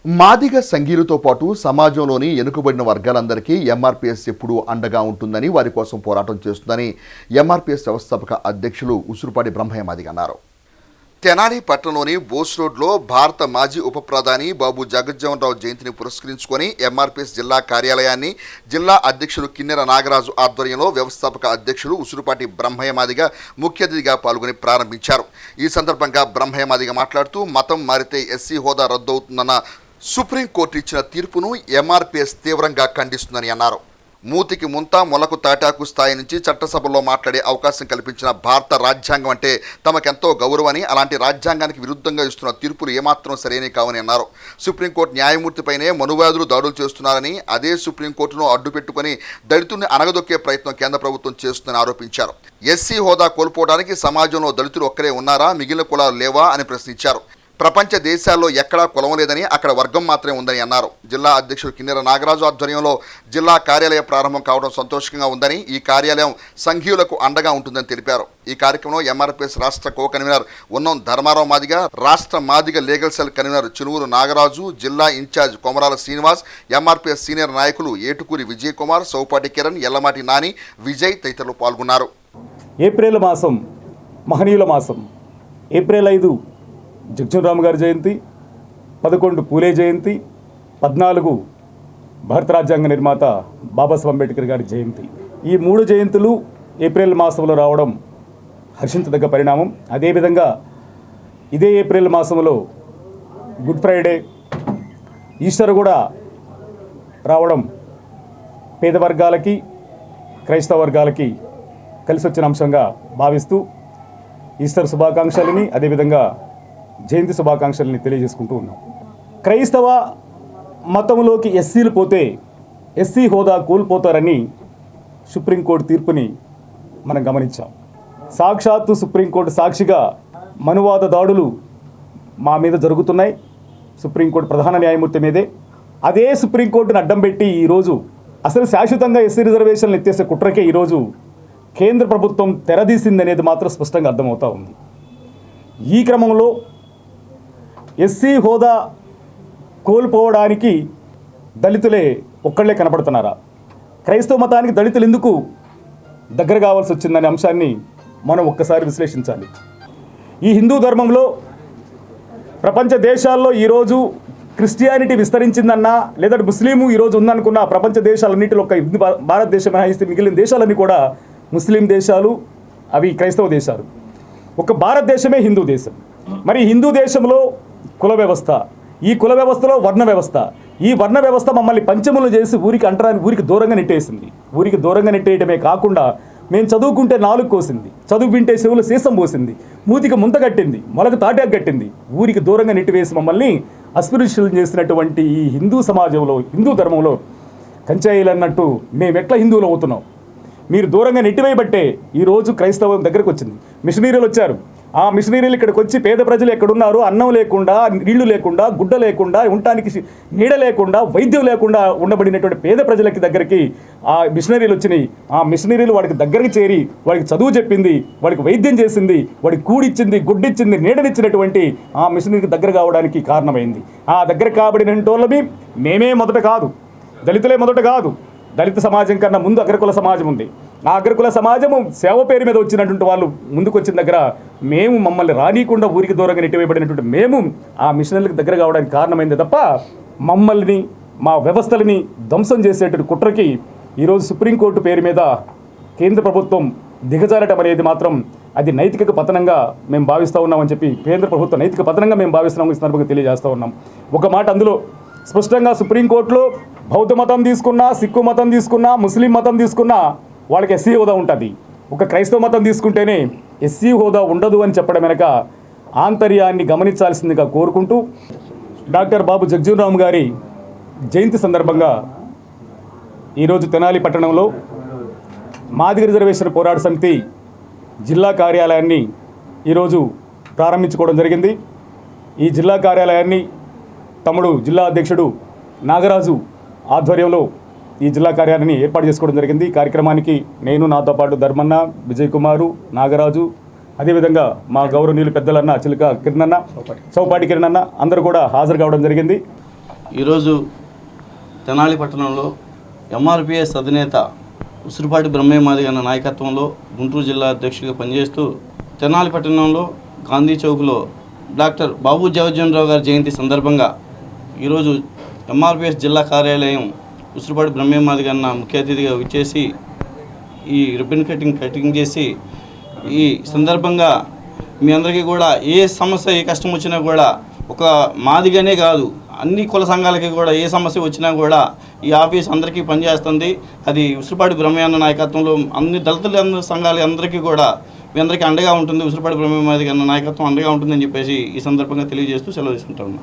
మాదిగ సంఘీయులతో పాటు సమాజంలోని వెనుకబడిన వర్గాలందరికీ ఎంఆర్పీఎస్ ఎప్పుడూ అండగా ఉంటుందని, వారి కోసం పోరాటం చేస్తుందని ఎంఆర్పీఎస్ వ్యవస్థాపక అధ్యక్షులు ఉసురుపాటి బ్రహ్మయ్య మాదిగ అన్నారు. తెనాలి పట్టణంలోని బోస్ రోడ్లో భారత మాజీ ఉప ప్రధాని బాబు జగజ్జీవన్ రావు జయంతిని పురస్కరించుకొని ఎంఆర్పీఎస్ జిల్లా కార్యాలయాన్ని జిల్లా అధ్యక్షులు కిన్నెర నాగరాజు ఆధ్వర్యంలో వ్యవస్థాపక అధ్యక్షులు ఉసురుపాటి బ్రహ్మయ్య మాదిగ ముఖ్య అతిథిగా పాల్గొని ప్రారంభించారు. ఈ సందర్భంగా బ్రహ్మయ్య మాదిగ మాట్లాడుతూ మతం మారితే ఎస్సీ హోదా రద్దవుతుందన్న సుప్రీంకోర్టు ఇచ్చిన తీర్పును ఎంఆర్పీఎస్ తీవ్రంగా ఖండిస్తుందని అన్నారు. మూతికి ముంత మొలకు తాటాకు స్థాయి నుంచి చట్టసభలో మాట్లాడే అవకాశం కల్పించిన భారత రాజ్యాంగం అంటే తమకెంతో గౌరవమని, అలాంటి రాజ్యాంగానికి విరుద్ధంగా ఇస్తున్న తీర్పులు ఏమాత్రం సరైనవి కావని అన్నారు. సుప్రీంకోర్టు న్యాయమూర్తిపైనే మనువాదులు దాడులు చేస్తున్నారని, అదే సుప్రీంకోర్టును అడ్డుపెట్టుకుని దళితుల్ని అనగదొక్కే ప్రయత్నం కేంద్ర ప్రభుత్వం చేస్తుందని ఆరోపించారు. ఎస్సీ హోదా కోల్పోవడానికి సమాజంలో దళితులు ఒక్కరే ఉన్నారా, మిగిలిన కులాలు లేవా అని ప్రశ్నించారు. ప్రపంచ దేశాల్లో ఎక్కడా కులం లేదని, అక్కడ వర్గం మాత్రమే ఉందని అన్నారు. జిల్లా అధ్యక్షుడు కిన్నెర నాగరాజు ఆధ్వర్యంలో జిల్లా కార్యాలయ ప్రారంభం కావడం సంతోషంగా ఉందని, ఈ కార్యాలయం సంఘీయులకు అండగా ఉంటుందని తెలిపారు. ఈ కార్యక్రమంలో ఎంఆర్పీఎస్ రాష్ట్ర కో కన్వీనర్ ఉన్నం ధర్మారావు మాదిగ, రాష్ట్ర Madiga legal cell convener Chinuvuru Nagaraju, జిల్లా in charge Komarala Srinivas, MRPS senior నాయకులు ఏటుకూరి విజయ్ కుమార్, సౌపాటి కిరణ్, ఎల్లమాటి నాని, విజయ్ తదితరులు పాల్గొన్నారు. ఏప్రిల్ మాసం మహనీయుల మాసం. ఏప్రిల్ 5 జగజ్జీవన్ రామ్ గారి జయంతి, 11 పూలే జయంతి, 14 భారత రాజ్యాంగ నిర్మాత బాబాసాహెబ్ అంబేద్కర్ గారి జయంతి. ఈ 3 జయంతులు ఏప్రిల్ మాసంలో రావడం హర్షించదగ్గ పరిణామం. అదేవిధంగా ఇదే ఏప్రిల్ మాసంలో గుడ్ ఫ్రైడే, ఈస్టర్ కూడా రావడం పేద వర్గాలకి, క్రైస్తవ వర్గాలకి కలిసి వచ్చిన అంశంగా భావిస్తూ ఈస్టర్ శుభాకాంక్షలని, అదేవిధంగా జయంతి శుభాకాంక్షలని తెలియజేసుకుంటూ ఉన్నాం. క్రైస్తవ మతంలోకి ఎస్సీలు పోతే ఎస్సీ హోదా కోల్పోతారని సుప్రీంకోర్టు తీర్పుని మనం గమనించాం. సాక్షాత్తు సుప్రీంకోర్టు సాక్షిగా మనువాద దాడులు మా మీద జరుగుతున్నాయి. సుప్రీంకోర్టు ప్రధాన న్యాయమూర్తి మీదే. అదే సుప్రీంకోర్టును అడ్డం పెట్టి ఈరోజు అసలు శాశ్వతంగా ఎస్సీ రిజర్వేషన్లు ఎత్తేసే కుట్రకే ఈరోజు కేంద్ర ప్రభుత్వం తెరదీసిందనేది మాత్రం స్పష్టంగా అర్థమవుతూ ఉంది. ఈ క్రమంలో ఎస్సీ హోదా కోల్పోవడానికి దళితులే ఒక్కళ్ళే కనపడుతున్నారా? క్రైస్తవ మతానికి దళితులు ఎందుకు దగ్గర కావాల్సి వచ్చిందనే అంశాన్ని మనం ఒక్కసారి విశ్లేషించాలి. ఈ హిందూ ధర్మంలో ప్రపంచ దేశాల్లో ఈరోజు క్రిస్టియానిటీ విస్తరించిందన్నా, లేదంటే ముస్లిము ఈరోజు ఉందనుకున్న ప్రపంచ దేశాలన్నింటిలో ఒక భారతదేశం మినహాయిస్తే మిగిలిన దేశాలన్నీ కూడా ముస్లిం దేశాలు, అవి క్రైస్తవ దేశాలు. ఒక భారతదేశమే హిందూ దేశం. మరి హిందూ దేశంలో కుల వ్యవస్థ, ఈ కుల వ్యవస్థలో వర్ణ వ్యవస్థ, ఈ వర్ణ వ్యవస్థ మమ్మల్ని పంచములు చేసి ఊరికి దూరంగా నెట్టేసింది. ఊరికి దూరంగా నెట్టేయటమే కాకుండా మేము చదువుకుంటే నాలుగు కోసింది, చదువు వింటే చెవులు సీసం పోసింది, మూతికి ముంత కట్టింది, మొలకు తాటాకు కట్టింది. ఊరికి దూరంగా నెట్టివేసి మమ్మల్ని అస్పృశ్యులు చేసినటువంటి ఈ హిందూ సమాజంలో, హిందూ ధర్మంలో కంచాయిలన్నట్టు మేము ఎట్లా హిందువులు అవుతున్నాం? మీరు దూరంగా నెట్టివేయబట్టే ఈరోజు క్రైస్తవం దగ్గరకు వచ్చింది. మిషనరీలు వచ్చారు. ఆ మిషనరీలు ఇక్కడికి వచ్చి పేద ప్రజలు ఎక్కడున్నారు, అన్నం లేకుండా, నీళ్లు లేకుండా, గుడ్డ లేకుండా, ఉండటానికి నీడ లేకుండా, వైద్యం లేకుండా ఉండబడినటువంటి పేద ప్రజలకి దగ్గరికి ఆ మిషనరీలు వచ్చినాయి. ఆ మిషనరీలు వాడికి దగ్గరికి చేరి వాడికి చదువు చెప్పింది, వాడికి వైద్యం చేసింది, వాడికి కూడిచ్చింది, గుడ్డిచ్చింది, నీడనిచ్చినటువంటి ఆ మిషనరీకి దగ్గర కావడానికి కారణమైంది. ఆ దగ్గర కాబడిన వాళ్ళమి మేమే మొదట కాదు, దళితులే మొదట కాదు. దళిత సమాజం కన్నా ముందు అగ్రకుల సమాజం ఉంది. ఆ అగ్రకుల సమాజము సేవ పేరు మీద వచ్చినటువంటి వాళ్ళు ముందుకు వచ్చిన దగ్గర మేము మమ్మల్ని రానీయకుండా ఊరికి దూరంగా నెట్టివేయబడినటువంటి మేము ఆ మిషనరీలకు దగ్గర కావడానికి కారణమైంది తప్ప మమ్మల్ని, మా వ్యవస్థలని ధ్వంసం చేసేటువంటి కుట్రకి ఈరోజు సుప్రీంకోర్టు పేరు మీద కేంద్ర ప్రభుత్వం దిగజారటం అనేది మాత్రం అది నైతిక పతనంగా మేము భావిస్తూ ఉన్నామని చెప్పి, కేంద్ర ప్రభుత్వం నైతిక పతనంగా మేము భావిస్తున్నాము ఈ సందర్భంగా తెలియజేస్తూ ఉన్నాం. ఒక మాట అందులో స్పష్టంగా సుప్రీంకోర్టులో బౌద్ధ మతం తీసుకున్నా, సిక్కు మతం తీసుకున్నా, ముస్లిం మతం తీసుకున్నా వాళ్ళకి ఎస్సీ హోదా ఉంటుంది. ఒక క్రైస్తవ మతం తీసుకుంటేనే ఎస్సీ హోదా ఉండదు అని చెప్పడం వెనక ఆంతర్యాన్ని గమనించాల్సిందిగా కోరుకుంటూ, డాక్టర్ బాబు జగజ్జీవన్ రామ్ గారి జయంతి సందర్భంగా ఈరోజు తెనాలి పట్టణంలో మాదిగ రిజర్వేషన్ పోరాట సమితి జిల్లా కార్యాలయాన్ని ఈరోజు ప్రారంభించుకోవడం జరిగింది. ఈ జిల్లా కార్యాలయాన్ని తమ్ముడు జిల్లా అధ్యక్షుడు నాగరాజు ఆధ్వర్యంలో ఈ జిల్లా కార్యాలయాన్ని ఏర్పాటు చేసుకోవడం జరిగింది. ఈ కార్యక్రమానికి నేను, నాతో పాటు ధర్మన్న, విజయ్ కుమారు, నాగరాజు, అదేవిధంగా మా గౌరవనీయులు పెద్దలన్న చిలుక కిరణ్ అన్న, చౌపాటి కిరణ్ అన్న అందరూ కూడా హాజరు కావడం జరిగింది. ఈరోజు తెనాలి పట్టణంలో ఎంఆర్పిఎస్ అధినేత ఉసురుపాటి బ్రహ్మయ్య మాదిగ అన్న నాయకత్వంలో గుంటూరు జిల్లా అధ్యక్షుడిగా పనిచేస్తూ తెనాలి పట్టణంలో గాంధీ చౌక్లో డాక్టర్ బాబు జగజ్జీవన్ గారి జయంతి సందర్భంగా ఈరోజు ఎంఆర్పిఎస్ జిల్లా కార్యాలయం ఉసురుపాటి బ్రహ్మయ్య మాదిగ అన్న ముఖ్య అతిథిగా విచ్చేసి ఈ రిబ్బన్ కటింగ్ చేసి ఈ సందర్భంగా మీ అందరికీ కూడా ఏ సమస్య ఏ కష్టం వచ్చినా కూడా ఒక మాదిగానే కాదు అన్ని కుల సంఘాలకి కూడా ఏ సమస్య వచ్చినా కూడా ఈ ఆఫీస్ అందరికీ పనిచేస్తుంది. అది ఉసురుపాటి బ్రహ్మయ్య అన్న నాయకత్వంలో అన్ని దళితుల సంఘాలు అందరికీ కూడా మీ అందరికీ అండగా ఉంటుంది. ఉసురుపాటి బ్రహ్మయ్య మాదిగ అన్న నాయకత్వం అండగా ఉంటుందని చెప్పేసి ఈ సందర్భంగా తెలియజేస్తూ సెలవు తీసుకుంటాను.